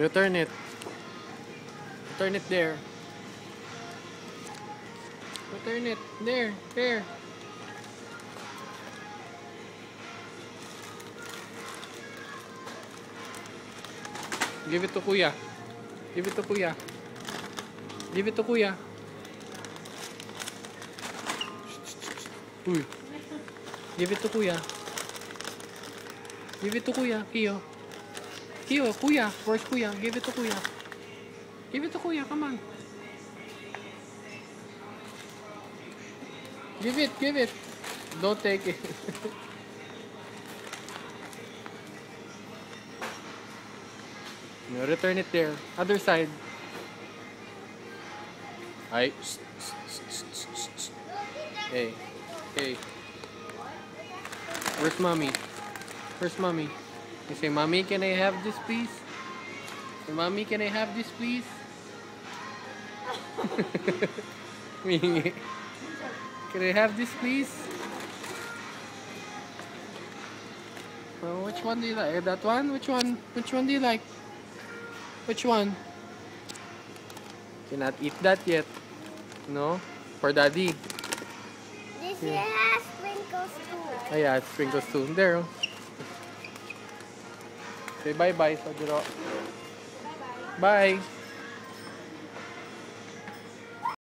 Return it. Return it there. Return it. There. There. Give it to Kuya. Give it to Kuya. Give it to Kuya. Uy. Give it to Kuya. Give it to Kuya. Kiyo. Kiyo, Kuya. Where's Kuya? Give it to Kuya. Give it to Kuya. Come on. Give it. Give it. Don't take it. No, return it there. Other side. Ay. Hey. Hey. Where's Mommy? Where's Mommy? You say, Mommy, can I have this, please? Say, Mommy, can I have this, please? Can I have this, please? Oh, which one do you like? That one? Which one? Which one do you like? Which one? Cannot eat that yet. No? For Daddy. This here has sprinkles too. Oh yeah, sprinkles too. There. Oh. Say bye-bye, Sojiro. Bye.